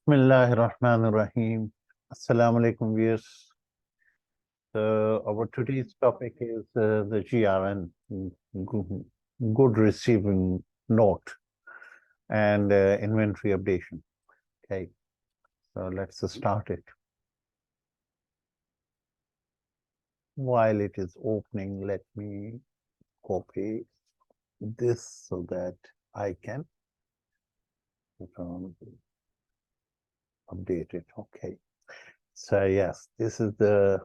Bismillahirrahmanirrahim. Assalamu alaikum, viewers. Our today's topic is the GRN, good receiving note, and inventory updation. Okay, so let's start it. While it is opening, let me copy this so that I can update it. Okay, so yes, this is the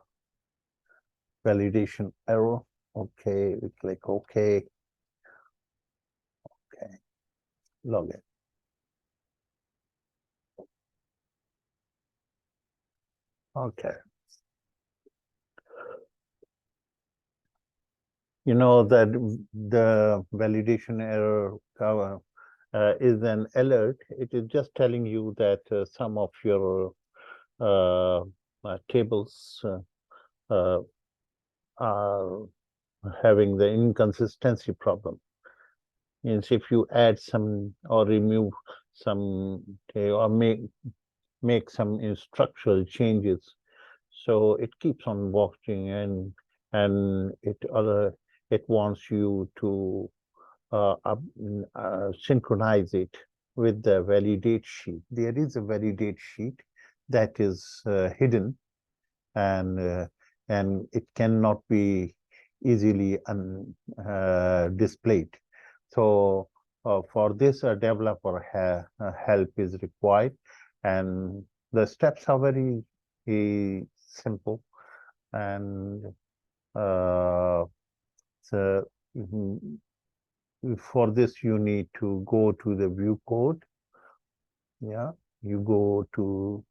validation error. Okay, we click OK. Okay, log in. Okay. You know that the validation error is an alert. It is just telling you that some of your tables uh, are having the inconsistency problem. Means if you add some or remove some or make some structural changes, so it keeps on watching and it wants you to synchronize it with the validate sheet. There is a validate sheet that is hidden and uh, and it cannot be easily displayed. So for this, a developer help is required, and the steps are very simple. And so for this, you need to go to the view code. Yeah, you go to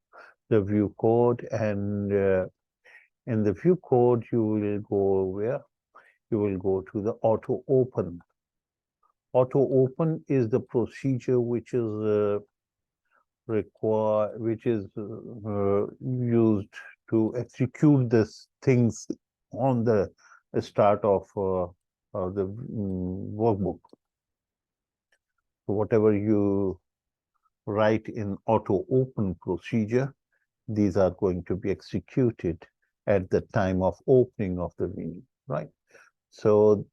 the view code, and in the view code, you will go where? You will go to the auto open. Auto open is the procedure which is used to execute these things on the start of the workbook. So whatever you write in auto open procedure, these are going to be executed at the time of opening of the window, right? So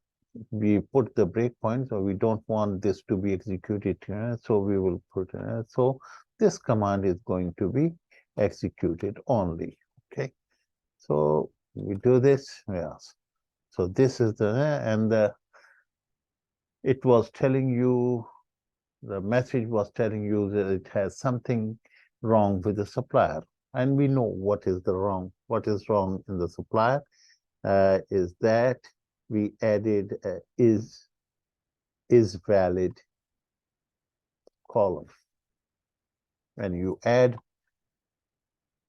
we put the breakpoints, or we don't want this to be executed here, so we will put so this command is going to be executed only. Okay, so we do this. Yes, so this is it was telling you, the message was telling you that it has something wrong with the supplier, and we know what is what is wrong in the supplier is that we added is valid column. When you add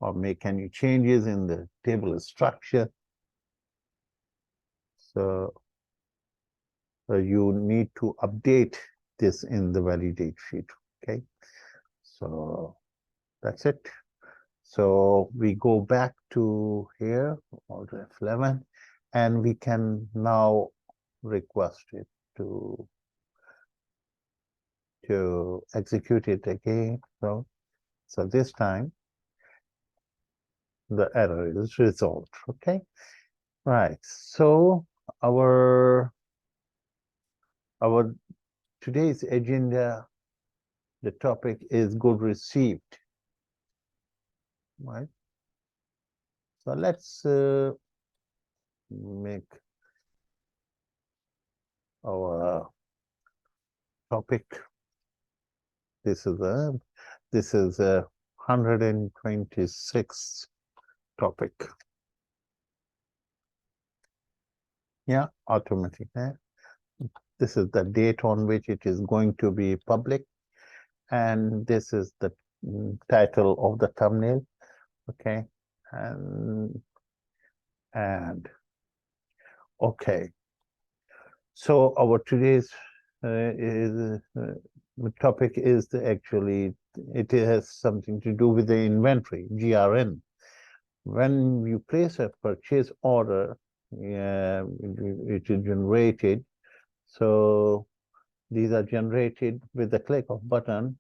or make any changes in the table structure, so you need to update this in the validate sheet. Okay, so that's it. So we go back to here, Alt F11, and we can now request it to execute it again. So this time the error is resolved. Okay, right. So our today's agenda, the topic is good received. Right. So let's make our topic. This is a 126th topic. Yeah, automatic. This is the date on which it is going to be public, and this is the title of the thumbnail. Okay, and okay. So our today's topic is actually, it has something to do with the inventory, GRN. When you place a purchase order, it is generated. So these are generated with the click of button,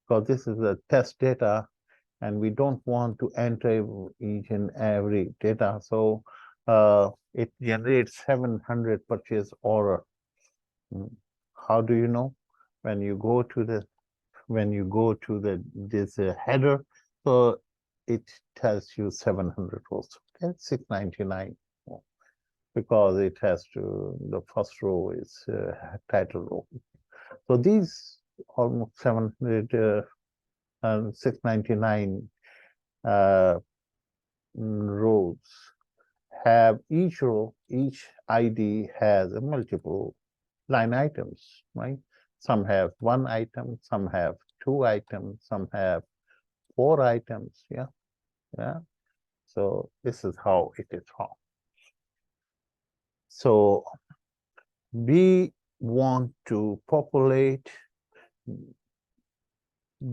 because this is the test data, and we don't want to enter each and every data. So it generates 700 purchase order. How do you know? When you go to the this header, so it tells you 700 rows. Okay, 699 because it has to. The first row is title row. So these almost 700 and 699 rows have each ID has a multiple line items, right? Some have one item, some have two items, some have four items. Yeah, yeah. So this is how it is found. So we want to populate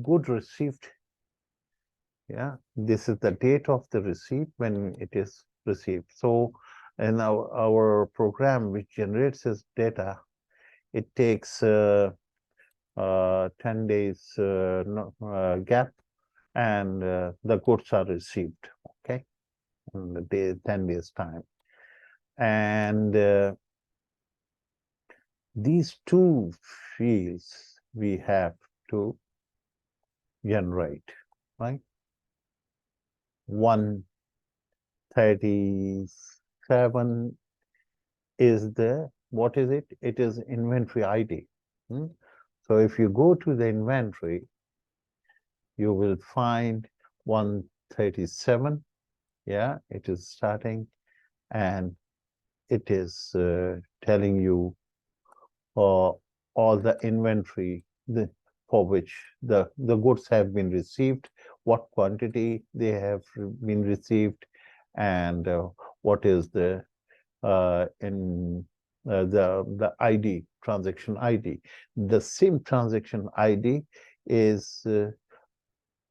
good received. Yeah, this is the date of the receipt when it is received. So in our program which generates this data, it takes 10 days gap, and the goods are received, okay, in the 10 days time. And these two fields we have to generate, right? 137 is what is it? It is inventory ID. So if you go to the inventory, you will find 137. Yeah, it is starting, and it is telling you all the inventory for which the goods have been received, what quantity they have been received, and what is the the ID, transaction ID. The same transaction ID is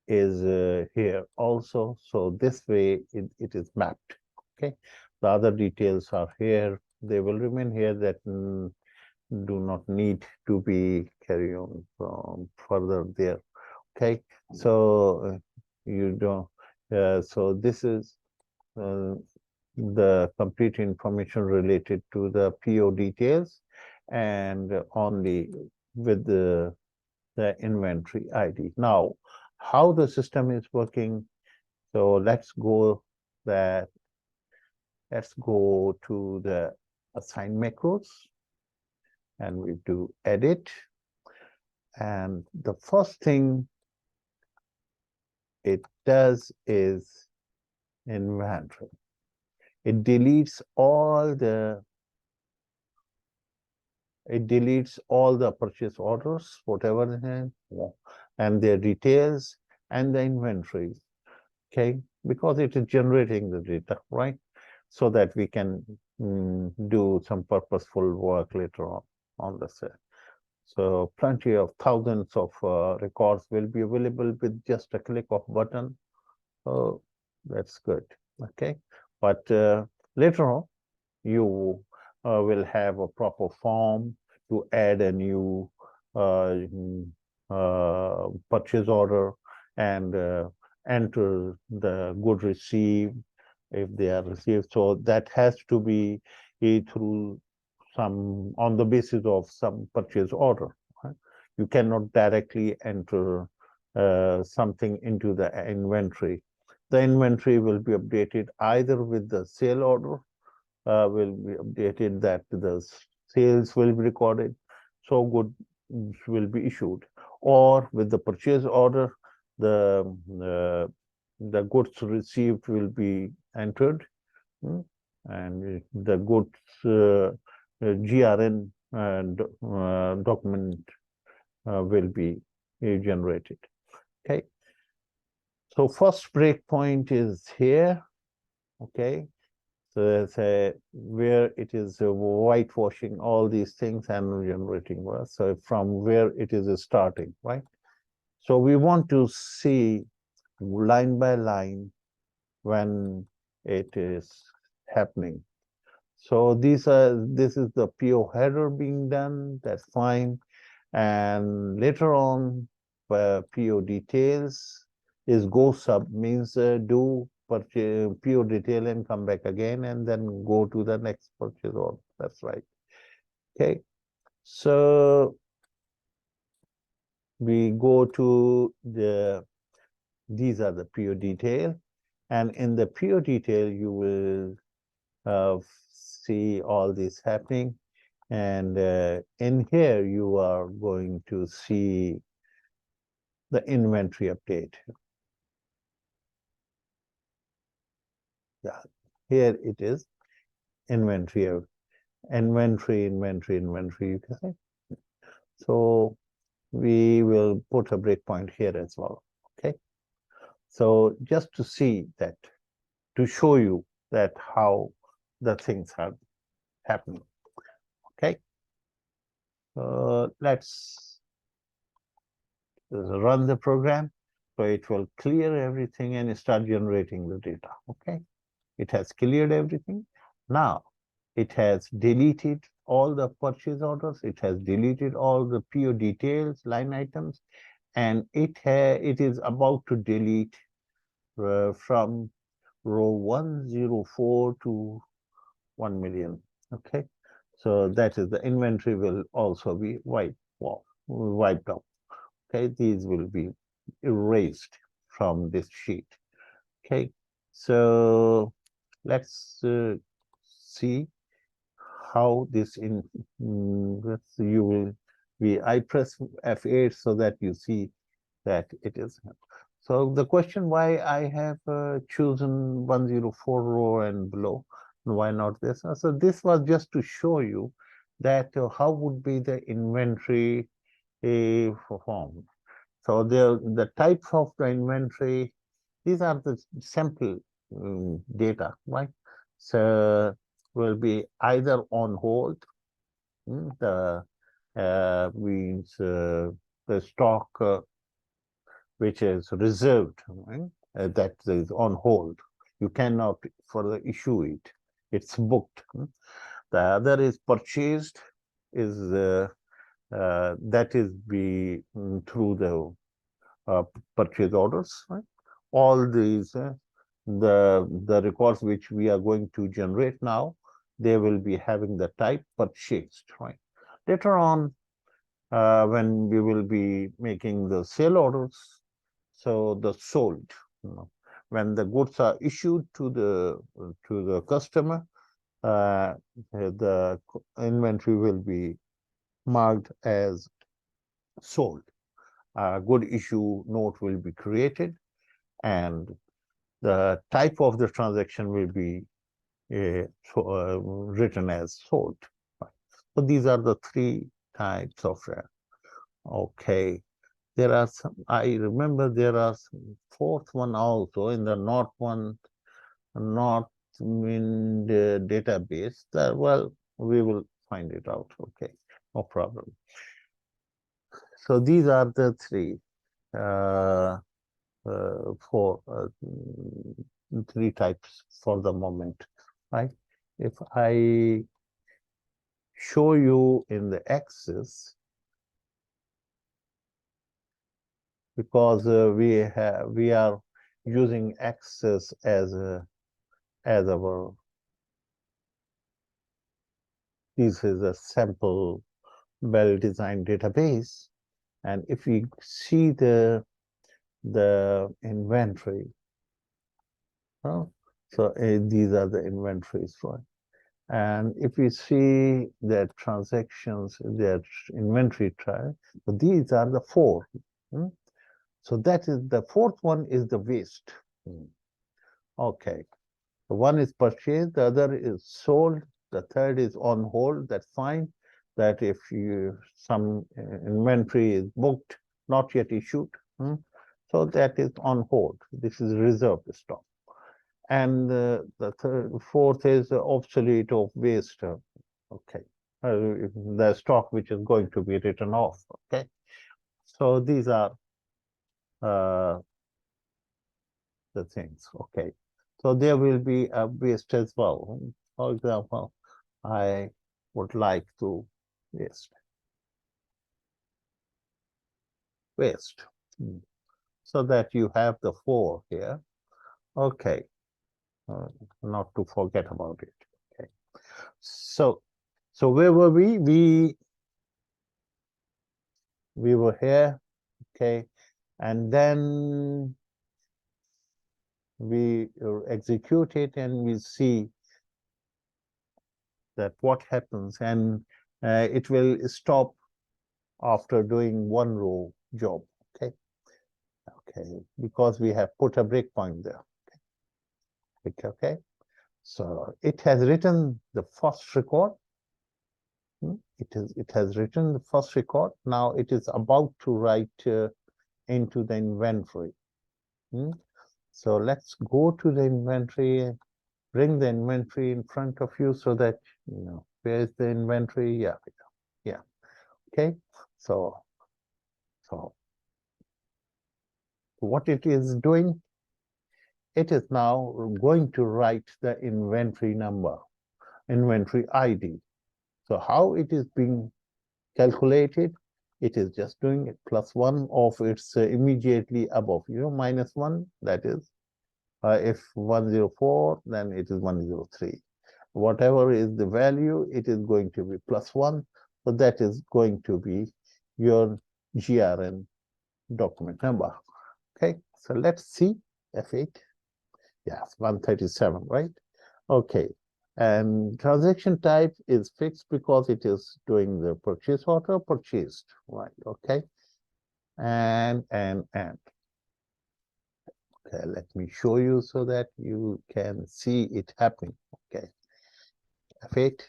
here also. So this way it is mapped. Okay, the other details are here. They will remain here, that do not need to be carry on further there. Okay, so you don't. So this is the complete information related to the PO details, and only with the inventory ID. Now, how the system is working. So let's go to the assign macros, and we do edit. And the first thing it does is inventory. It deletes all the purchase orders, whatever they have, and their details and the inventory. Okay, because it is generating the data, right? So that we can do some purposeful work later on the set. So plenty of thousands of records will be available with just a click of button. So that's good. Okay, but later on you will have a proper form to add a new purchase order, and enter the good received if they are received. So that has to be through some, on the basis of some purchase order. Right? You cannot directly enter something into the inventory. The inventory will be updated either with the sale order, will be updated that the sales will be recorded, so goods will be issued, or with the purchase order, the the goods received will be entered, and the goods GRN and document will be generated. Okay. So first breakpoint is here. Okay. So that's where it is whitewashing all these things and generating words. So from where it is starting, right? So we want to see line by line when it is happening. So this is the PO header being done. That's fine. And later on, PO details is go sub means do purchase pure detail and come back again and then go to the next purchase order. That's right. Okay. So we go to these are the pure detail, and in the pure detail you will see all this happening, and in here you are going to see the inventory update. Yeah, here it is, inventory of inventory, you can say. So we will put a breakpoint here as well. Okay. So just to see that, to show you that how the things are happening. Okay. Let's run the program. So it will clear everything and start generating the data. Okay. It has cleared everything. Now it has deleted all the purchase orders. It has deleted all the PO details, line items, and it is about to delete from row 104 to 1 million. Okay. So that is the inventory will also be wiped out. Okay. These will be erased from this sheet. Okay. So let's see how this you will be. I press F8 so that you see that it is. So the question why I have chosen 104 row and below, why not this? So this was just to show you that how would be the inventory formed. So the types of the inventory, these are the sample data, right? So will be either on hold, the means the stock which is reserved, right? That is on hold. You cannot further issue it. It's booked. The other is purchased, is that is be through the purchase orders. Right? All these the records which we are going to generate now, they will be having the type purchased. Right? Later on, when we will be making the sale orders, so the sold, when the goods are issued to the customer, the inventory will be marked as sold. A good issue note will be created, and the type of the transaction will be written as sold. So these are the three types of okay. There are some, I remember there are some fourth one also in the not in the database. That, well, we will find it out. Okay, no problem. So these are the three, four, three types for the moment, right? If I show you in the axis, because we are using axis as our, this is a sample well-designed database, and if we see the inventory, so these are the inventories, right? And if we see the transactions, their inventory trial, so these are the four. So that is the fourth one is the waste. Okay. So one is purchased, the other is sold, the third is on hold. That's fine. That if you some inventory is booked, not yet issued, so that is on hold. This is reserved stock. And the fourth is obsolete of waste. Okay, the stock which is going to be written off. Okay, so these are uh, the things. Okay, so there will be a waste as well. For example, I would like to waste. so that you have the 4 here. Okay, not to forget about it. Okay, so where were we? We were here. Okay, and then we execute it, and we see that what happens, and it will stop after doing 1 row job. Okay, because we have put a breakpoint there. Okay, so it has written the first record. It has written the first record. Now it is about to write into the inventory. So let's go to the inventory, bring the inventory in front of you so that you know where is the inventory. Yeah. Okay, so what it is doing, it is now going to write the inventory number, inventory ID. So how it is being calculated, it is just doing it +1 of its immediately above, -1, that is, if 104, then it is 103. Whatever is the value, it is going to be +1. So that is going to be your GRN document number. Okay, so let's see F8. Yes, 137, right? Okay, and transaction type is fixed because it is doing the purchase order, purchased, right? Okay, and. Okay, let me show you so that you can see it happening. Okay, F8.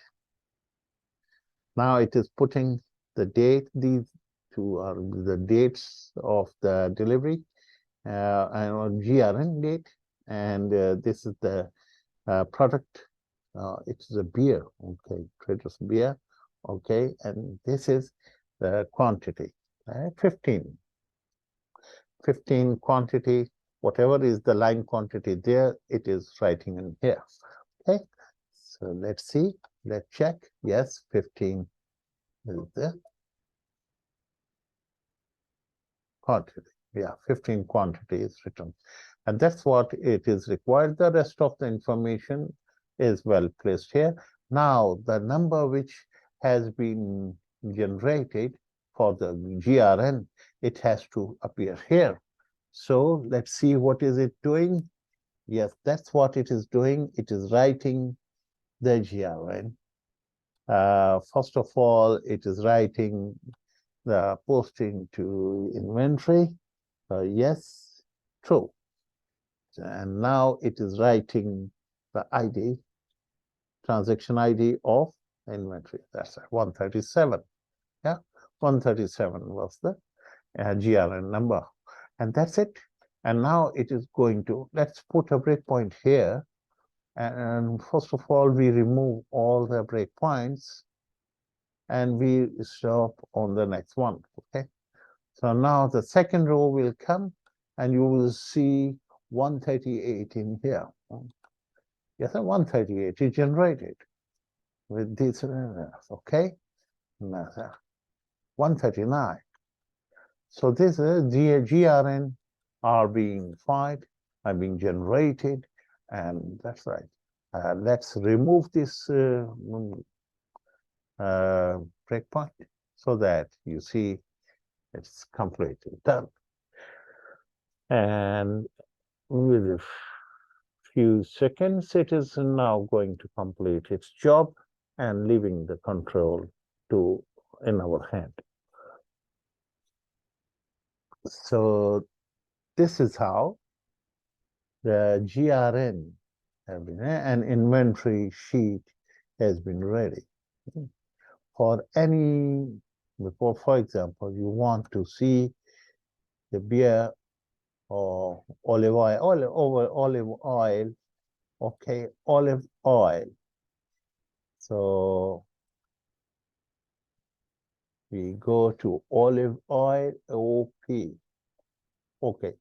Now it is putting the date. These two are the dates of the delivery, and GRN date, and this is the product. It is a beer. Okay, Traders beer. Okay, and this is the quantity. 15 quantity. Whatever is the line quantity there, it is writing in here. Okay, so let's see. Let's check. Yes, 15 is the quantity. Yeah, 15 quantity is written. And that's what it is required. The rest of the information is well placed here. Now, the number which has been generated for the GRN, it has to appear here. So let's see what is it doing. Yes, that's what it is doing. It is writing the GRN. First of all, it is writing the posting to inventory. Yes, true. And now it is writing the ID, transaction ID of inventory. That's 137. Yeah, 137 was the GRN number. And that's it. And now it is going to, let's put a breakpoint here. And first of all, we remove all the breakpoints and we stop on the next one. Okay. So now the second row will come and you will see 138 in here. Yes, 138 is generated with this, okay? 139. So this is GRN are being fired, are being generated, and that's right. Let's remove this breakpoint so that you see it's completely done. And with a few seconds, it is now going to complete its job and leaving the control in our hand. So this is how the GRN have been, an inventory sheet has been ready. For any, for example, you want to see the beer or olive oil, okay, olive oil. So we go to olive oil, OP. Okay,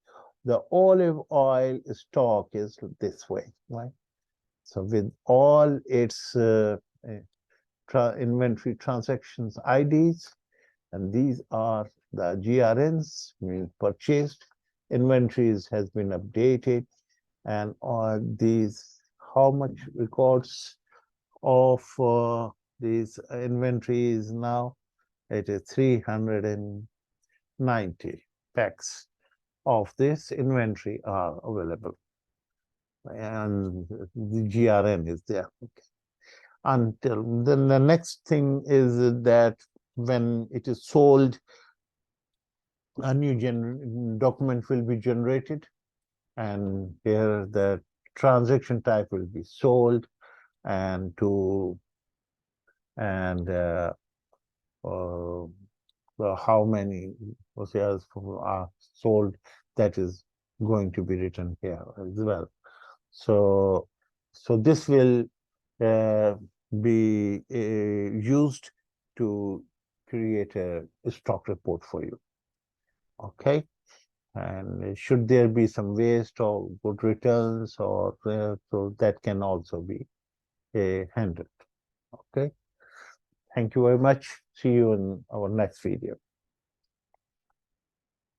the olive oil stock is this way, right? So with all its inventory transactions IDs, and these are the GRNs, means purchased, inventories has been updated, and these how much records of these inventories now. It is 390 packs of this inventory are available, and the GRN is there. Okay. Until then, the next thing is that when it is sold, a new document will be generated, and here the transaction type will be sold, and to and how many shares are sold, that is going to be written here as well. So this will be used to create a stock report for you. Okay. And should there be some waste or good returns, or so that can also be handled. Okay. Thank you very much. See you in our next video.